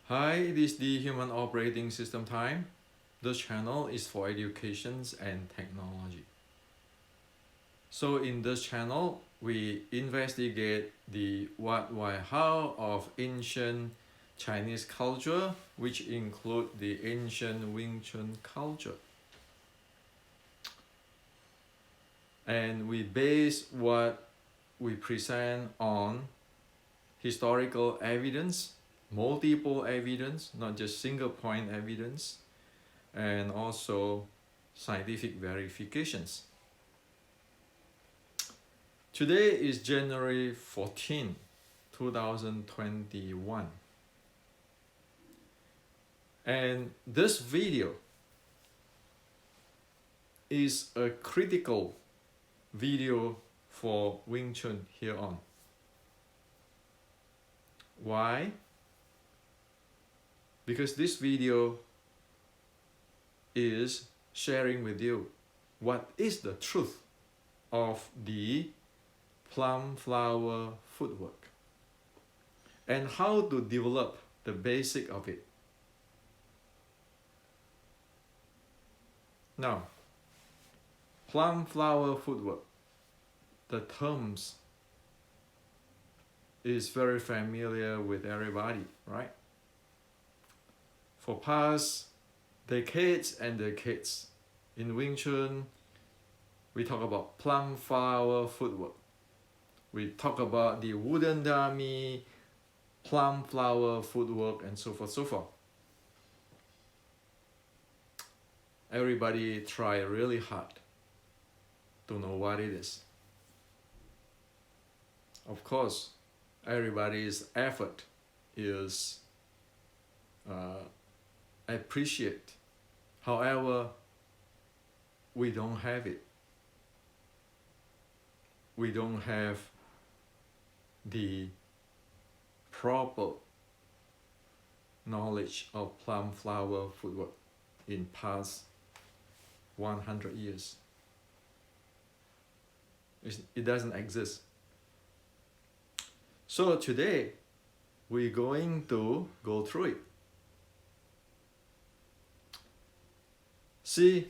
Hi, this is the Human Operating System time. This channel is for educations and technology. So in this channel, we investigate the what, why, how of ancient Chinese culture, which include the ancient Wing Chun culture. And we base what we present on historical evidence, multiple evidence, not just single point evidence, and also scientific verifications. Today is January 14, 2021. And this video is a critical video for Wing Chun here on. Why? Because this video is sharing with you what is the truth of the plum flower footwork and how to develop the basic of it. Now, plum flower footwork, the terms is very familiar with everybody, right? For past decades and decades, in Wing Chun, we talk about plum flower footwork. We talk about the wooden dummy, plum flower footwork, and so forth, so forth. Everybody try really hard to know what it is. Of course, everybody's effort is appreciate. However, we don't have it. We don't have the proper knowledge of plum flower footwork in past 100 years. It doesn't exist. So today, we're going to go through it. See,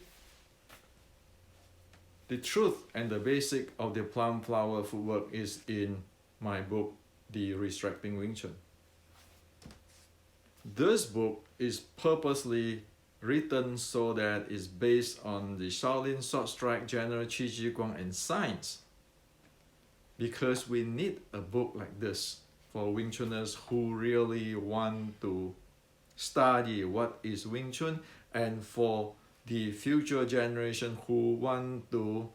the truth and the basic of the plum flower footwork is in my book, The Resurrecting Wing Chun. This book is purposely written so that it's based on the Shaolin Sword Strike, General Qigong, and Science. Because we need a book like this for Wing Chuners who really want to study what is Wing Chun, and for the future generation who want to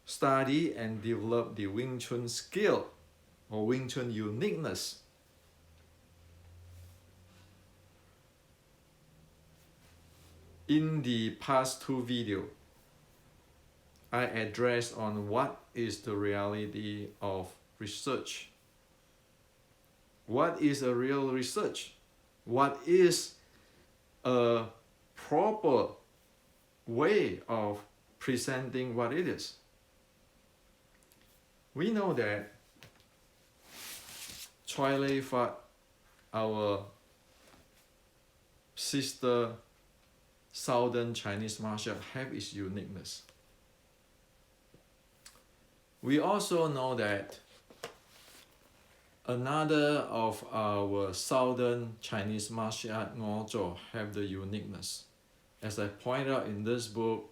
study and develop the Wing Chun skill or Wing Chun uniqueness. In the past two videos, I addressed on what is the reality of research. What is a real research? What is a proper way of presenting what it is? We know that Choi Lei Fat, our sister Southern Chinese martial art, have its uniqueness. We also know that another of our Southern Chinese martial art, Ngo Zhou, have the uniqueness. As I point out in this book,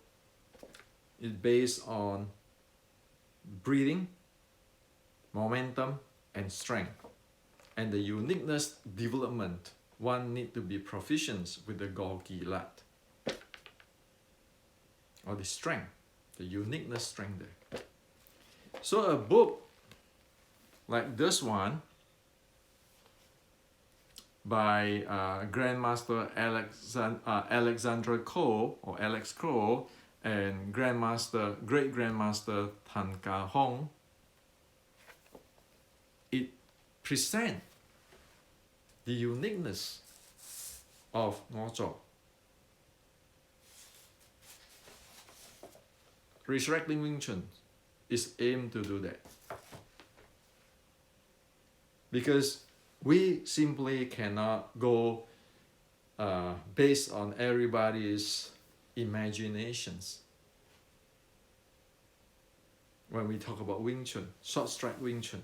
it's based on breathing, momentum, and strength. And the uniqueness development, one need to be proficient with the Gorgi Lat. Or the strength, the uniqueness strength there. So a book like this one by Grandmaster Alexander Ko, or Alex Ko, and Great Grandmaster Tan Ka Hong, it presents the uniqueness of Ngo Zhou. Resurrecting Wing Chun is aimed to do that. Because We simply cannot go based on everybody's imaginations. When we talk about Wing Chun, short strike Wing Chun.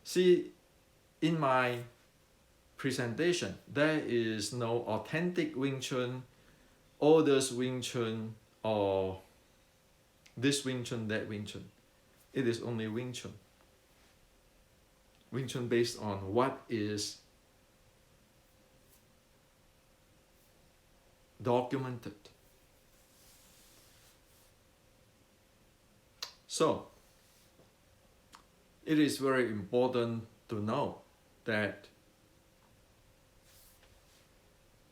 See, in my presentation, there is no authentic Wing Chun, others Wing Chun, or this Wing Chun, that Wing Chun. It is only Wing Chun. Wing Chun based on what is documented. So, it is very important to know that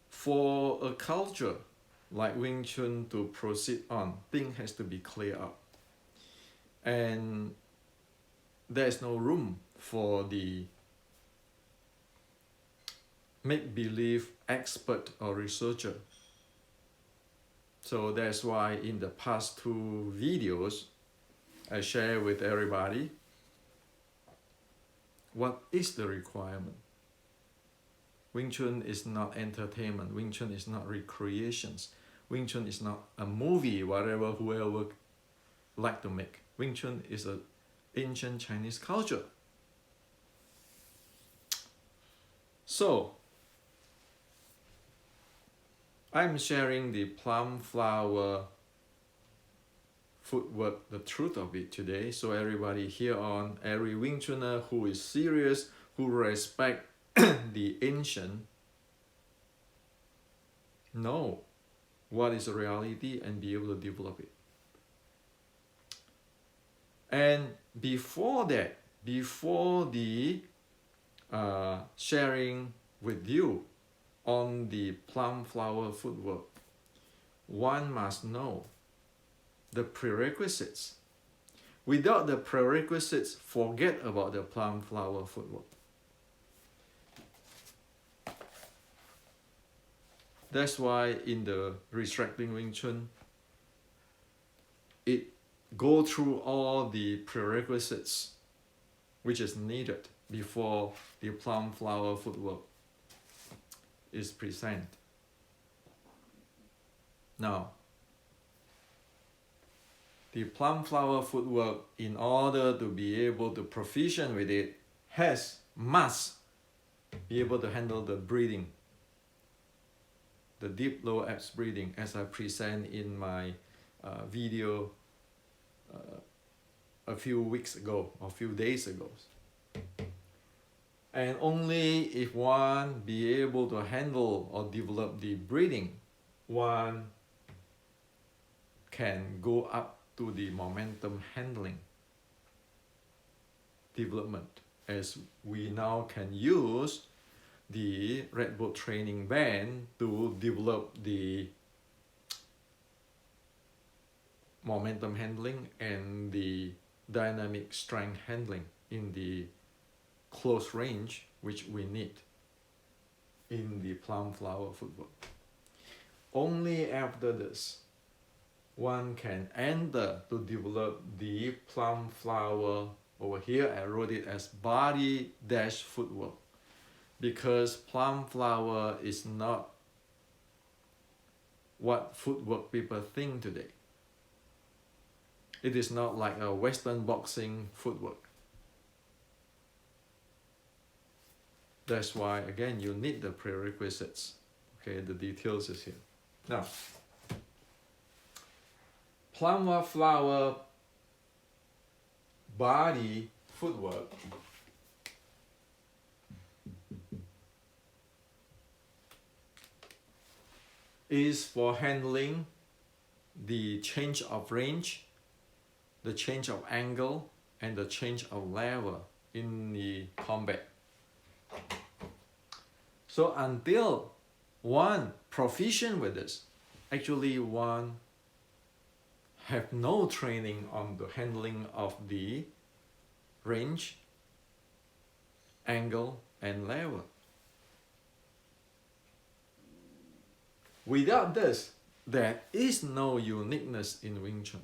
for a culture like Wing Chun to proceed on, things has to be clear up. And there is no room for the make-believe expert or researcher. So that's why in the past 2 videos, I share with everybody what is the requirement. Wing Chun is not entertainment. Wing Chun is not recreations. Wing Chun is not a movie, whatever whoever like to make. Wing Chun is an ancient Chinese culture. So, I'm sharing the plum flower footwork, the truth of it today. So everybody here on, every Wing Chuner who is serious, who respect the ancient, know what is the reality and be able to develop it. And before that, before the sharing with you on the plum flower footwork, one must know the prerequisites. Without the prerequisites, forget about the plum flower footwork. That's why in the restricting Wing Chun, it go through all the prerequisites which is needed before the plum flower footwork is presented. Now, the plum flower footwork, in order to be able to proficient with it, must be able to handle the breathing, the deep low abs breathing, as I present in my video a few weeks ago or a few days ago. And only if one be able to handle or develop the breathing, one can go up to the momentum handling development, as we now can use the Red Bull training band to develop the momentum handling and the dynamic strength handling in the close range, which we need in the plum flower footwork. Only after this, one can enter to develop the plum flower. Over here I wrote it as body dash footwork, because plum flower is not what footwork people think today. It is not like a Western boxing footwork. That's why, again, you need the prerequisites. Okay, the details is here. Now, plum flower body footwork is for handling the change of range, the change of angle, and the change of level in the combat. So until one proficient with this, actually one have no training on the handling of the range, angle, and level. Without this, there is no uniqueness in Wing Chun.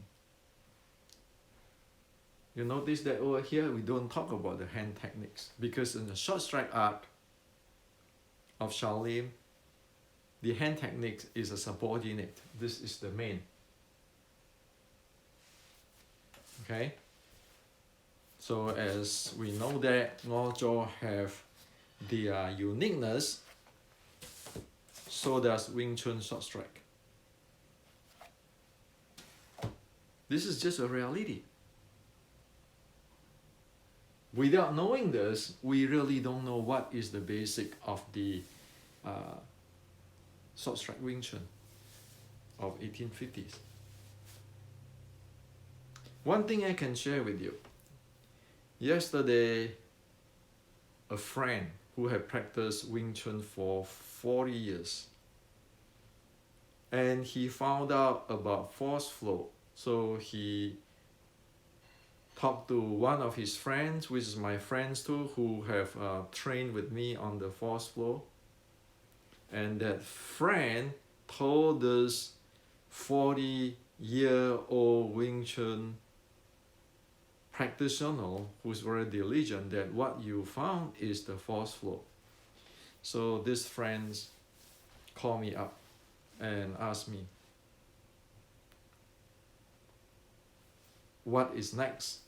You notice that over here we don't talk about the hand techniques, because in the short strike art of Shaolin, the hand technique is a subordinate. This is the main. Okay? So as we know that Ngojo have their uniqueness, so does Wing Chun short strike. This is just a reality. Without knowing this, we really don't know what is the basic of the short strike Wing Chun of 1850s. One thing I can share with you. Yesterday, a friend who had practiced Wing Chun for 40 years, and he found out about force flow. So he talked to one of his friends, which is my friends too, who have trained with me on the force flow. And that friend told this 40-year-old Wing Chun practitioner who's very diligent that what you found is the force flow. So this friends called me up and asked me, what is next?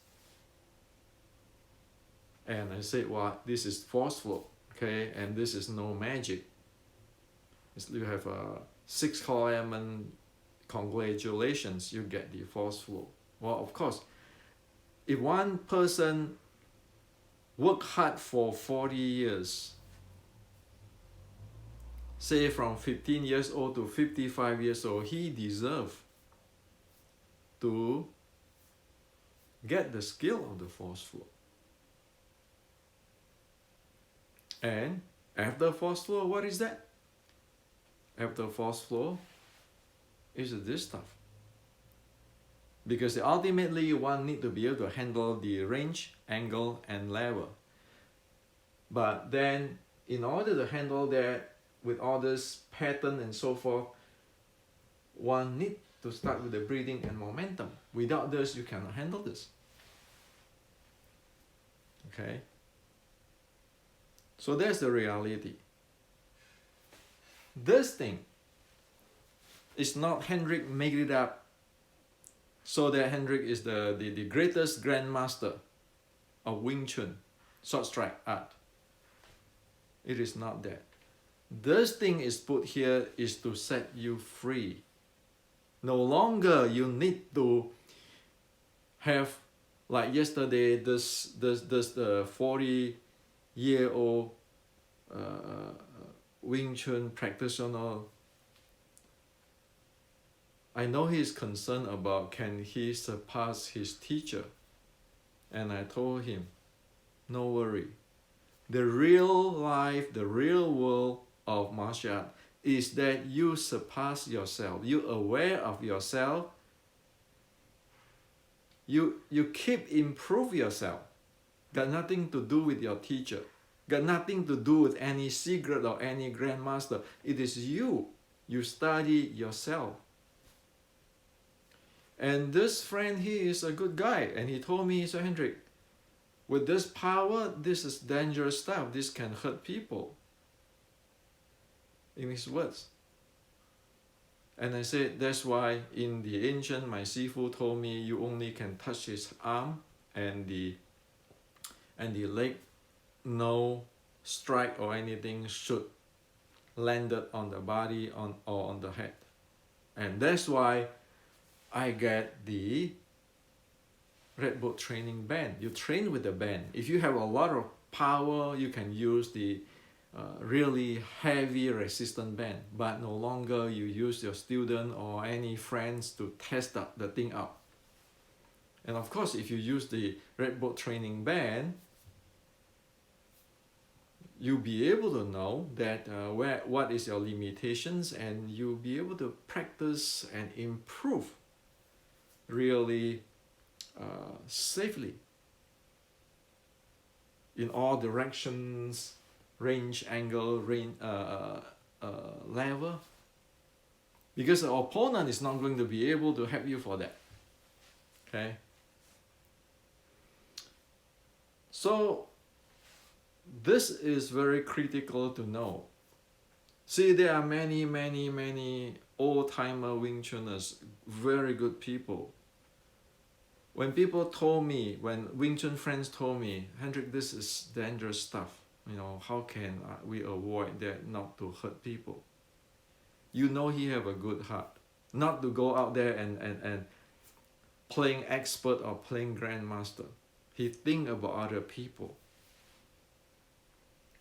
And I said, well, this is force flow, okay, and this is no magic. You have a 6 element, congratulations, you get the force flow. Well, of course, if one person work hard for 40 years, say from 15 years old to 55 years old, he deserves to get the skill of the force flow. And after force flow, what is that? After force flow is this stuff. Because ultimately one need to be able to handle the range, angle, and level. But then in order to handle that with all this pattern and so forth, one need to start with the breathing and momentum. Without this, you cannot handle this. Okay? So that's the reality. This thing is not Hendrik made it up so that Hendrik is the greatest grandmaster of Wing Chun, short strike art. It is not that. This thing is put here is to set you free. No longer you need to have, like yesterday, this 40-year-old Wing Chun practitioner. I know he is concerned about can he surpass his teacher. And I told him, no worry. The real life, the real world of martial art is that you surpass yourself. You're aware of yourself. You keep improve yourself. Got nothing to do with your teacher. Got nothing to do with any secret or any grandmaster. It is you. You study yourself. And this friend, he is a good guy. And he told me, Sir Hendrik, with this power, this is dangerous stuff. This can hurt people. In his words. And I said, that's why in the ancient, my Sifu told me you only can touch his arm and the leg. No strike or anything should landed on the body or on the head. And that's why I get the Red Boat training band. You train with the band. If you have a lot of power, you can use the really heavy resistant band, but no longer you use your student or any friends to test the thing out. And of course, if you use the Red Boat training band, you'll be able to know that what is your limitations, and you'll be able to practice and improve really safely in all directions, range, angle, level, because the opponent is not going to be able to help you for that. Okay. So this is very critical to know. See, there are many old-timer Wing Chuners, very good people. When people told me, when Wing Chun friends told me, Hendrik, this is dangerous stuff. You know, how can we avoid that, not to hurt people? You know he have a good heart. Not to go out there and playing expert or playing grandmaster. He think about other people.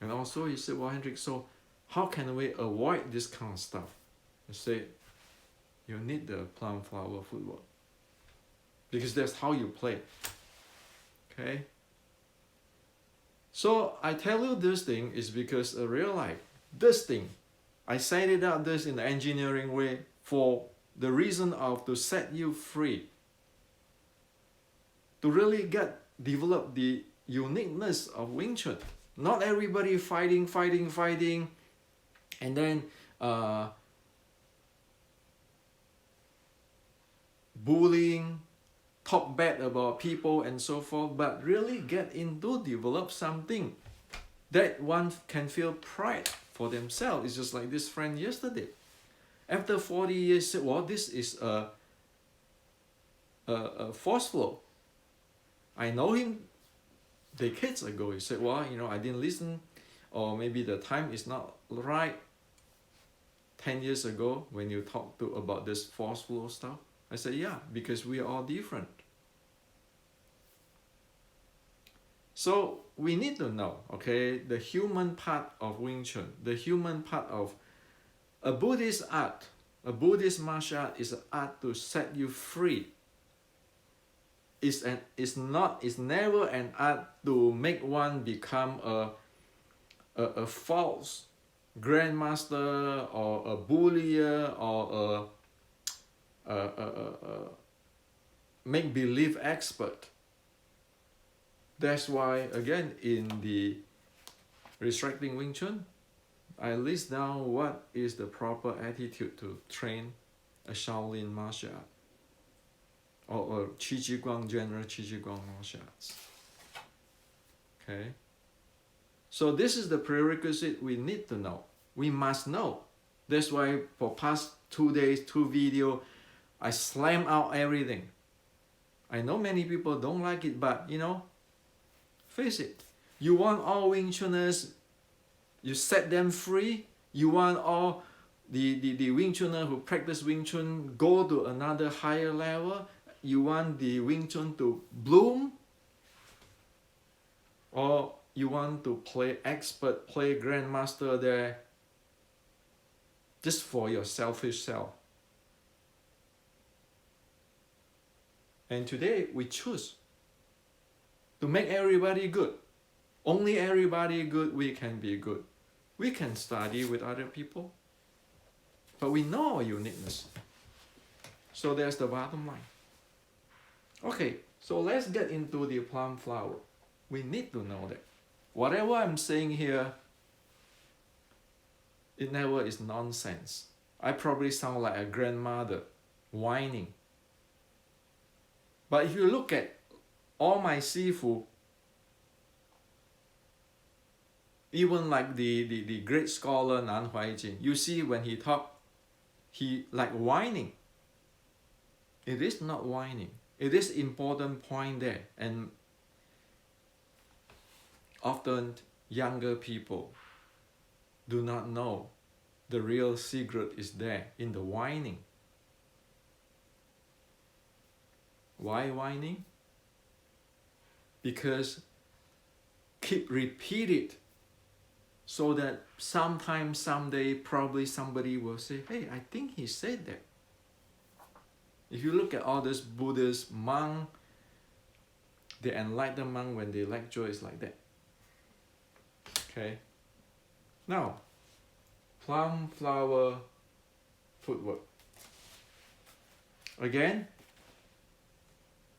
And also he said, well, Hendrik, so how can we avoid this kind of stuff? I said, you need the plum flower footwork. Because that's how you play. Okay? So I tell you this thing is because I realize this thing, I set it up this in the engineering way for the reason of to set you free. To really develop the uniqueness of Wing Chun. Not everybody fighting, and then bullying, talk bad about people and so forth, but really get into develop something that one can feel pride for themselves. It's just like this friend yesterday. After 40 years, said, well, this is a force flow. I know him decades ago. He said, well, you know, I didn't listen, or maybe the time is not right. 10 years ago, when you talked about this force flow stuff, I said, yeah, because we are all different. So we need to know, okay, the human part of Wing Chun, the human part of a Buddhist art, a Buddhist martial art is an art to set you free. It's never an art to make one become a false grandmaster or a bullier or a make-believe expert. That's why, again, in the Restricting Wing Chun, I list down what is the proper attitude to train a Shaolin martial art or Qigong, general Qigong martial arts. Okay? So this is the prerequisite we need to know. We must know. That's why for past 2 days, 2 videos, I slam out everything. I know many people don't like it, but you know, face it. You want all Wing Chuners, you set them free. You want all the Wing Chuners who practice Wing Chun go to another higher level. You want the Wing Chun to bloom. Or you want to play expert, play grandmaster there just for your selfish self. And today we choose to make everybody good. Only everybody good, we can be good. We can study with other people, but we know our uniqueness. So there's the bottom line. Okay, so let's get into the plum flower. We need to know that. Whatever I'm saying here, it never is nonsense. I probably sound like a grandmother whining. But if you look at all my sifu, even like the great scholar Nan Huaijin, you see when he talk, he like whining. It is not whining. It is important point there. And often younger people do not know the real secret is there in the whining. Why whining? Because keep repeat it so that sometime, someday, probably somebody will say, hey, I think he said that. If you look at all this Buddhist monk, the enlightened monk, when they lecture, is like that. Okay. Now, plum flower footwork. Again,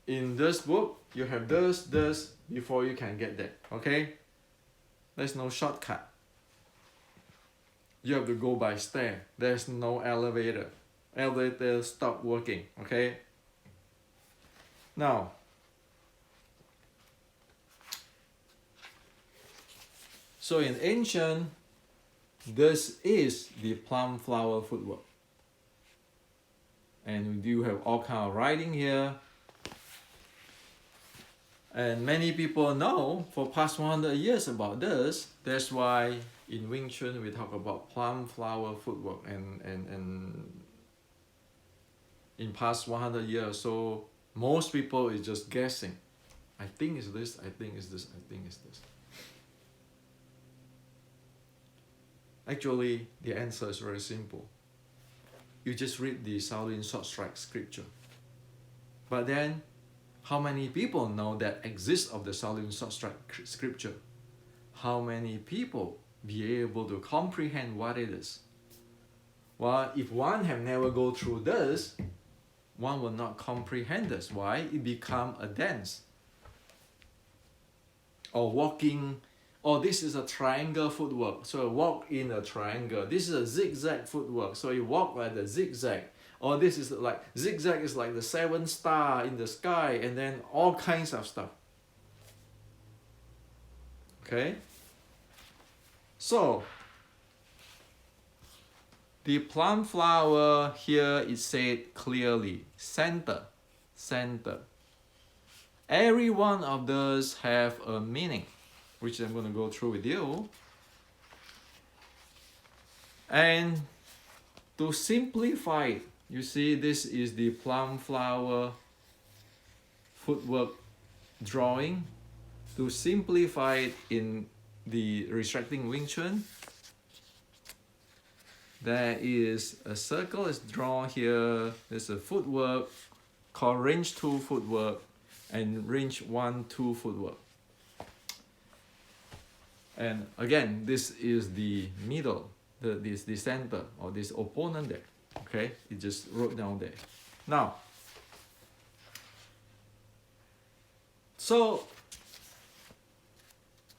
in this book, you have this, before you can get that. Okay? There's no shortcut. You have to go by stair. There's no elevator. Elevator stop working. Okay? Now, So in ancient, this is the plum flower footwork. And you have all kind of writing here. And many people know for past 100 years about this. That's why in Wing Chun we talk about plum flower footwork and in past 100 years. So most people is just guessing. I think it's this, I think it's this, I think it's this. Actually, the answer is very simple. You just read the Shaolin short strike scripture. But then, how many people know that exists of the Shaolin short strike scripture? How many people be able to comprehend what it is? Well, if one have never go through this, one will not comprehend this. Why? It become a dance. Or walking, or this is a triangle footwork. So walk in a triangle. This is a zigzag footwork. So you walk like the zigzag. Or this is like, zigzag is like the 7 star in the sky, and then all kinds of stuff. Okay? So, the plum flower here is said clearly, center, center. Every one of those have a meaning, which I'm going to go through with you. And to simplify it, you see this is the plum flower footwork drawing. To simplify it in the restricting Wing Chun, there is a circle is drawn here. There's a footwork called range 2 footwork and range 1-2 footwork. And again, this is the middle, the center, or this opponent there. Okay, it just wrote down there. Now, so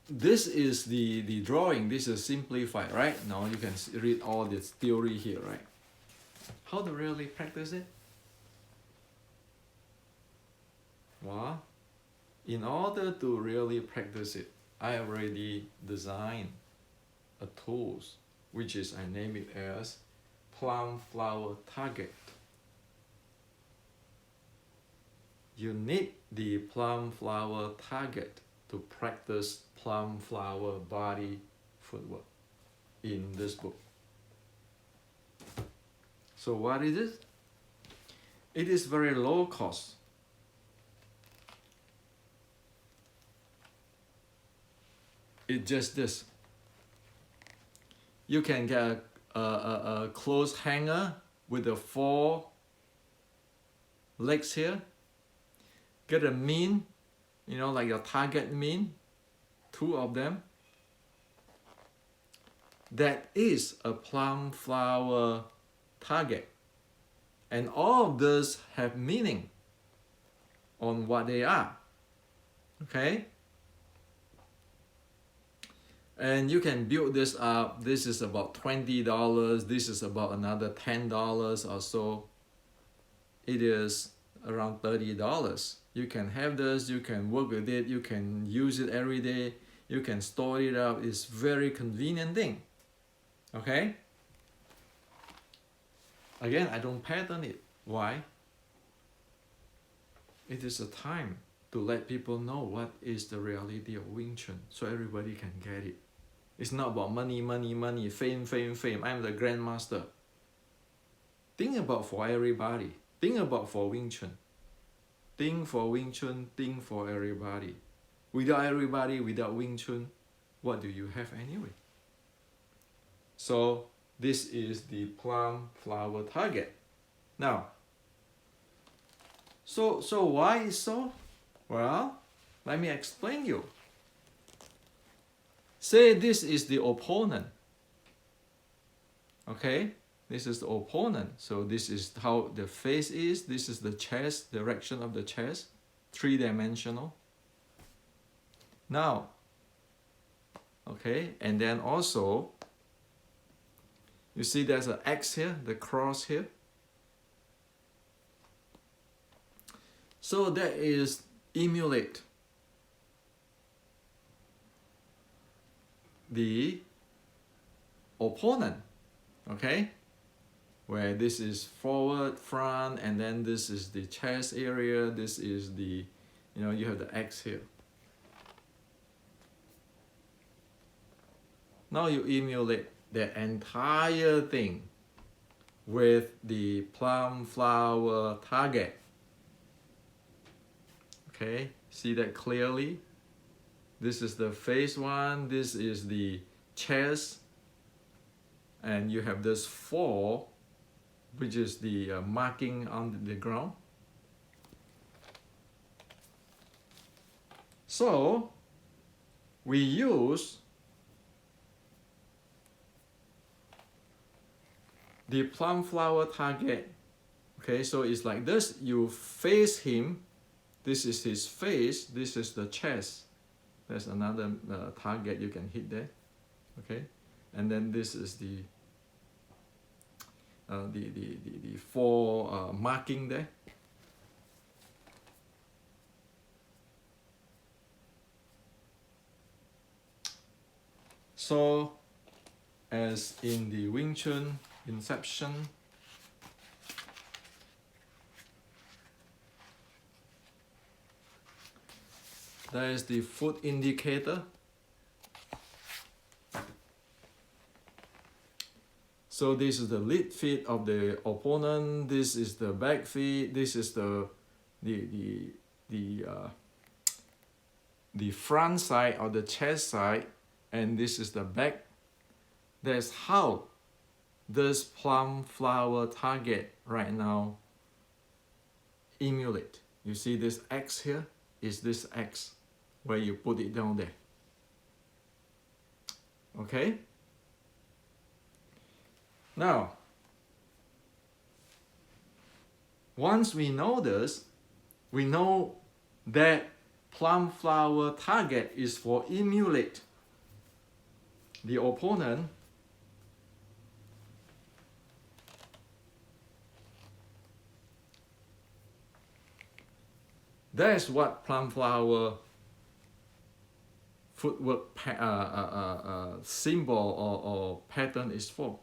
this is the drawing. This is simplified, right? Now you can read all this theory here, right? How to really practice it? Well, in order to really practice it, I already designed a tools, which is I name it as plum flower target. You need the plum flower target to practice plum flower body footwork in this book. So what is it? It is very low cost. It's just this. You can get a clothes hanger with the 4 legs here. Get a mean, you know, like your target mean, 2 of them. That is a plum flower target. And all of those have meaning on what they are. Okay? And you can build this up. This is about $20. This is about another $10 or so. It is around $30. You can have this, you can work with it, you can use it every day, you can store it up. It's very convenient thing. Okay? Again, I don't pattern it. Why? It is a time to let people know what is the reality of Wing Chun, so everybody can get it. It's not about money, money, money, fame, fame, fame. I'm the grandmaster. Think about for everybody. Think about for Wing Chun. Think for Wing Chun, think for everybody. Without everybody, without Wing Chun, what do you have anyway? So this is the plum flower target. Now, so why is so? Well, let me explain you. Say this is the opponent. Okay, this is the opponent. So this is how the face is. This is the chest, direction of the chest, 3-dimensional. Now, okay, and then also, you see there's an X here, the cross here. So that is emulate. the opponent, okay? Where this is forward, front, and then this is the chest area, this is the, you have the X here. Now you emulate the entire thing with the plum flower target. Okay, see that clearly? This is the face one, this is the chest, and you have this 4, which is the marking on the ground. So we use the plum flower target. Okay, so it's like this. You face him. This is his face. This is the chest. There's another target you can hit there. Okay, and then this is the 4 marking there. So, as in the Wing Chun Inception, there is the foot indicator. So this is the lead feet of the opponent. This is the back feet. This is the front side or the chest side, and this is the back. That's how this plum flower target right now emulate. You see this X here is this X where you put it down there. Okay? Now, once we know this, we know that plum flower target is for emulate the opponent. That's what plum flower footwork symbol or pattern is for.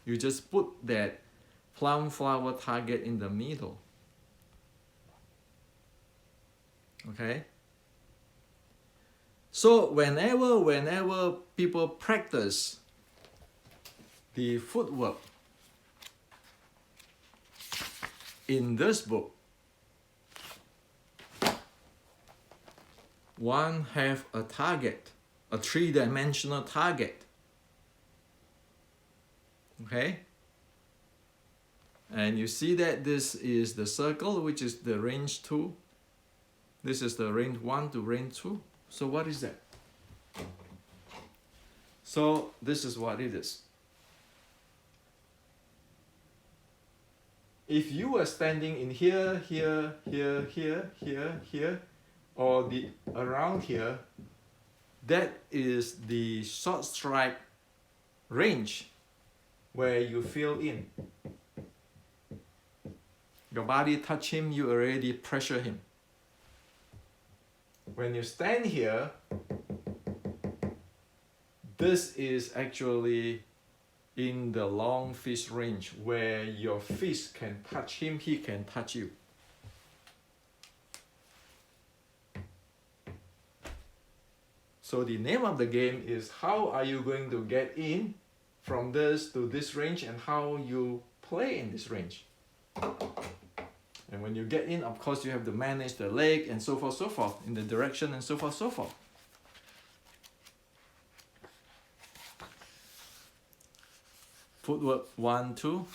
You just put that plum flower target in the middle. Okay? So whenever people practice the footwork in this book, one have a target, a 3-dimensional target. Okay? And you see that this is the circle, which is the range 2. This is the range 1 to range 2. So what is that? So this is what it is. If you were standing in here, here, here, here, here, here, or the around here, that is the short strike range where you feel in. Your body touch him, you already pressure him. When you stand here, this is actually in the long fist range where your fist can touch him, he can touch you. So the name of the game is how are you going to get in from this to this range and how you play in this range. And when you get in, of course, you have to manage the leg and so forth, in the direction and so forth. Footwork 1, 2.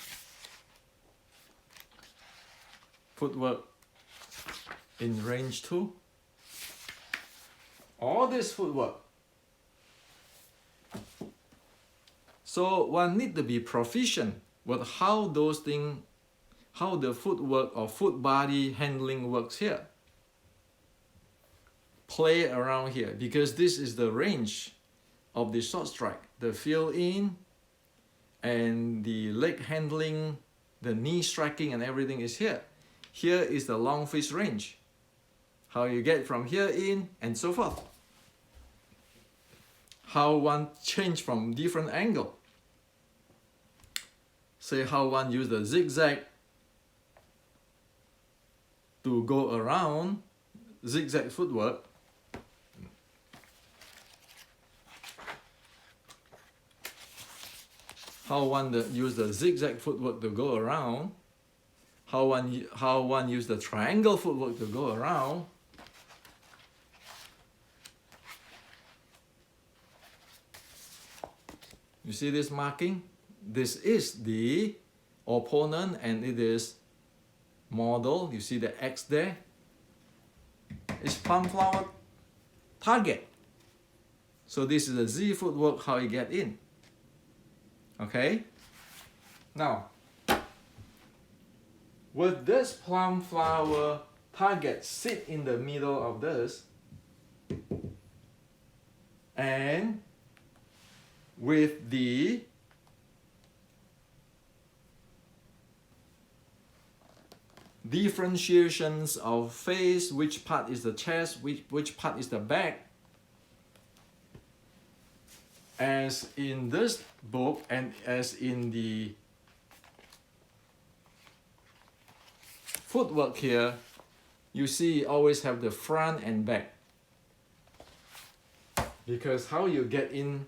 Footwork in range 2. All this footwork. So one need to be proficient with how those things, how the footwork or foot body handling works here. Play around here because this is the range of the short strike. The feel in and the leg handling, the knee striking and everything is here. Here is the long fist range. How you get from here in and so forth. how one change from different angle. Say how one use the zigzag to go around, zigzag footwork. How one use the zigzag footwork to go around. How one use the triangle footwork to go around. You see this marking? This is the opponent and it is model. You see the X there? It's plum flower target. So this is the Z footwork, how you get in. Okay? Now, with this plum flower target sit in the middle of this, and with the differentiations of face, which part is the chest, which part is the back, as in this book and as in the footwork here, you see always have the front and back. Because how you get in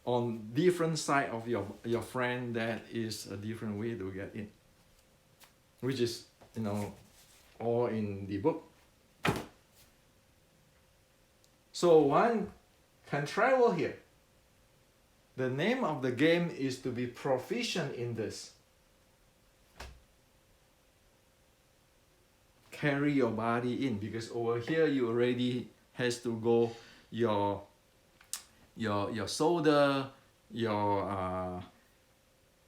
on different side of your friend, that is a different way to get in, which is, you know, all in the book. So one can travel here. The name of the game is to be proficient in this. Carry your body in, because over here you already has to go your shoulder, your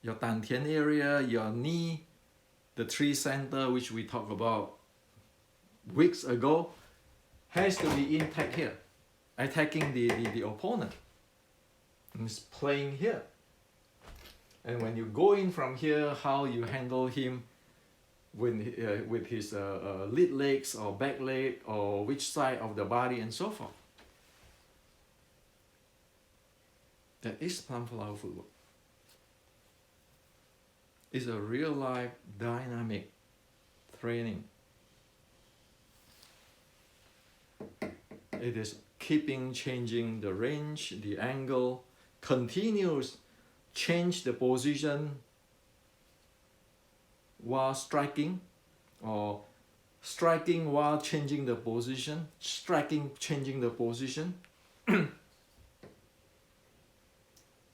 dantian area, your knee, the tree center, which we talked about weeks ago, has to be intact here, attacking the opponent. And it's playing here. And when you go in from here, how you handle him with his lead legs or back leg or which side of the body and so forth. That is plum flower footwork. It's a real life dynamic training. It is keeping changing the range, the angle, continuous change the position while striking, or striking while changing the position, striking, changing the position.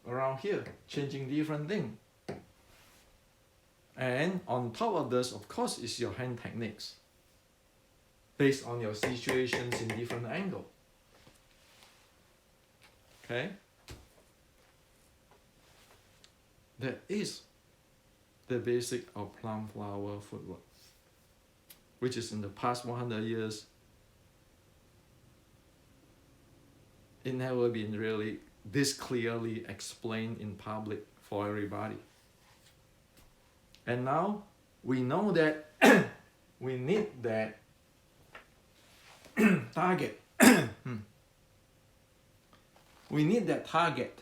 Around here, changing different thing. And on top of this, of course, is your hand techniques based on your situations in different angle. Okay? That is the basic of plum flower footwork, which is in the past 100 years, it never been really this clearly explained in public for everybody. And now we know that we need that target. We need that target.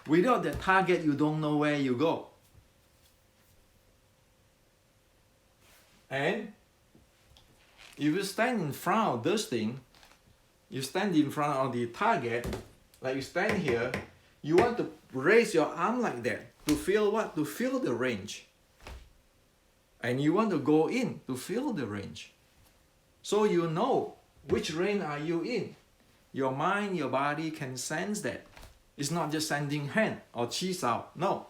Without that target, you don't know where you go. And if you stand in front of this thing, you stand in front of the target, like you stand here, you want to raise your arm like that to feel what? To feel the range. And you want to go in to feel the range. So you know which range are you in. Your mind, your body can sense that. It's not just sending hand or cheese out. No.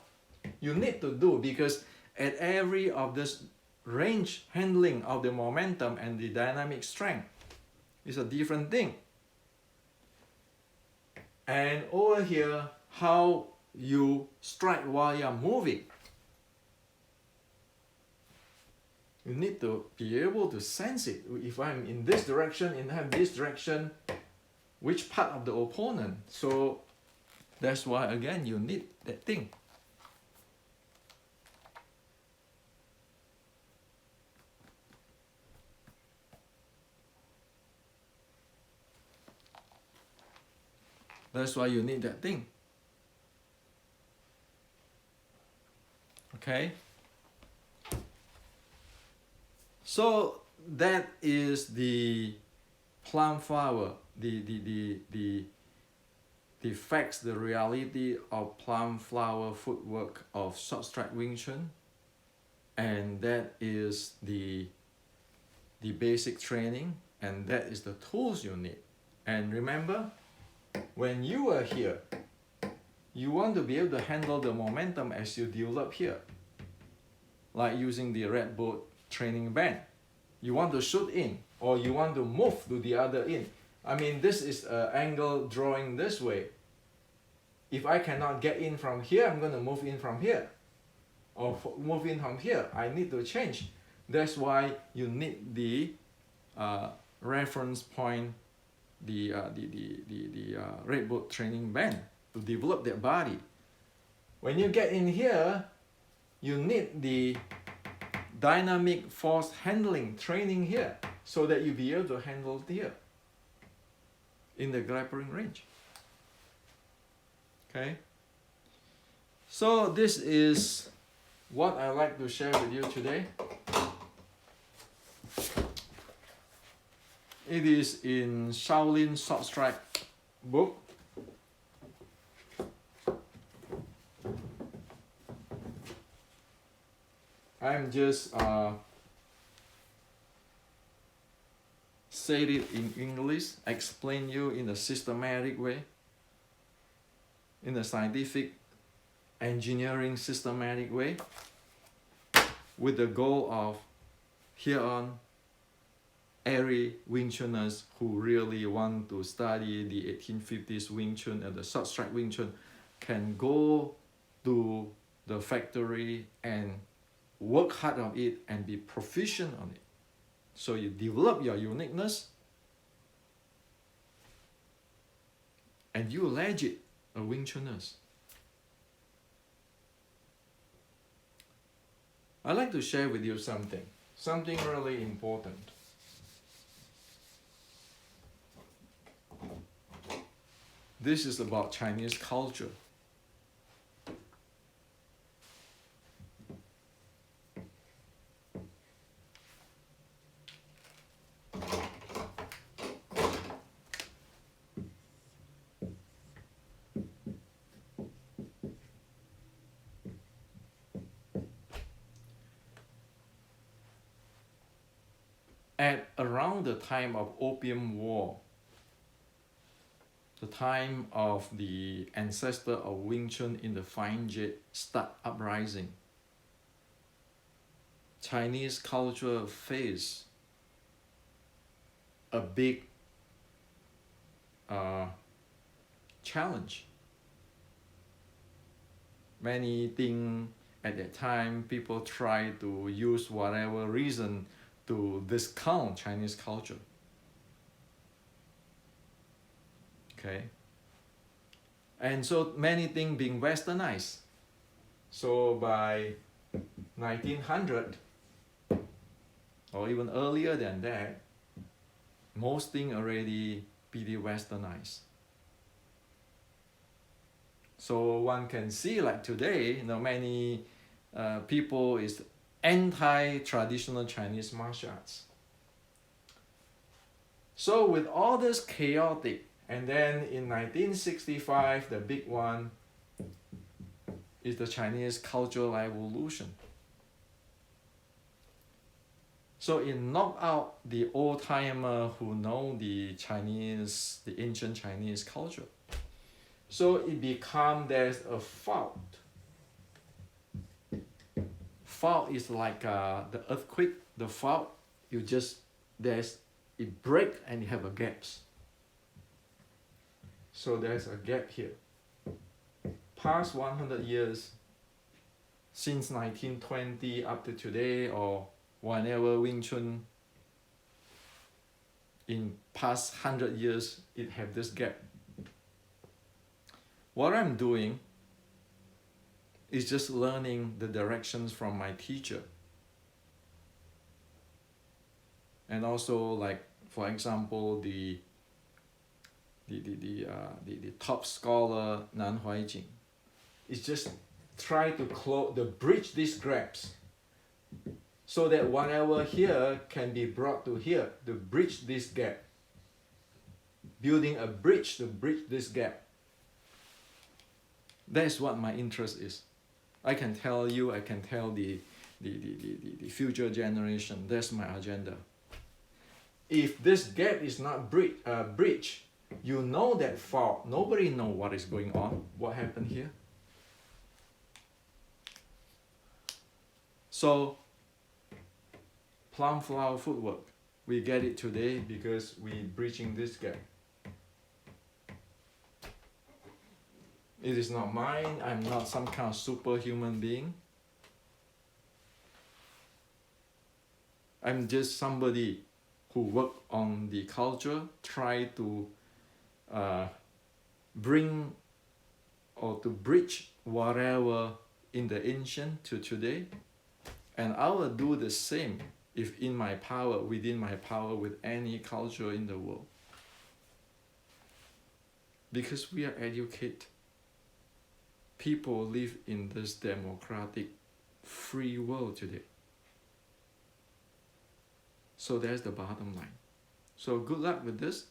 You need to do, because at every of this range handling of the momentum and the dynamic strength is a different thing. And over here, how you strike while you're moving. You need to be able to sense it. If I'm in this direction and have this direction, which part of the opponent? So that's why, again, you need that thing. That's why you need that thing. Okay? So that is the plum flower, the facts, the reality of plum flower footwork of short strike Wing Chun. And that is the basic training, and that is the tools you need. And remember, when you are here, you want to be able to handle the momentum as you develop here. Like using the red boat training band. You want to shoot in, or you want to move to the other in. I mean, this is an angle drawing this way. If I cannot get in from here, I'm going to move in from here. Or move in from here. I need to change. That's why you need the reference point, the red boat training band to develop that body. When you get in here, you need the dynamic force handling training here so that you'll be able to handle here in the grappling range. Okay? So this is what I like to share with you today. It is in Shaolin Short Strike book. I'm just say it in English, explain you in a systematic way, in a scientific, engineering systematic way, with the goal of here on every Wing Chuners who really want to study the 1850s Wing Chun and the short strike Wing Chun can go to the factory and work hard on it and be proficient on it. So you develop your uniqueness and you legit a Wing Chuners. I'd like to share with you something really important. This is about Chinese culture. At around the time of Opium War, the time of the ancestor of Wing Chun in the Fine Jade start uprising, Chinese culture faced a big challenge. Many things at that time, people try to use whatever reason to discount Chinese culture. Okay? And so many things being westernized. So by 1900, or even earlier than that, most things already pretty westernized. So one can see, like today, many people is anti-traditional Chinese martial arts. So with all this chaotic, and then in 1965, the big one is the Chinese cultural evolution. So it knocked out the old-timer who know the ancient Chinese culture. So it become there's a fault. Fault is like the earthquake. The fault, it break and you have a gaps. So there's a gap here. Past 100 years, since 1920 up to today, or whenever Wing Chun in past 100 years, it have this gap. What I'm doing is just learning the directions from my teacher. And also, like, for example, the the top scholar Nan Huaijing. It's just try to bridge these gaps so that whatever here can be brought to here to bridge this gap. Building a bridge to bridge this gap. That's what my interest is. I can tell you, I can tell the future generation, that's my agenda. If this gap is not bridged, you know that fault. Nobody know what is going on, what happened here. So, Plum Flower Footwork, we get it today because we bridging this gap. It is not mine. I'm not some kind of superhuman being. I'm just somebody who work on the culture, try to bring or to bridge whatever in the ancient to today. And I will do the same if in my power, within my power, with any culture in the world. Because we are educated. People live in this democratic, free world today. So that's the bottom line. So good luck with this.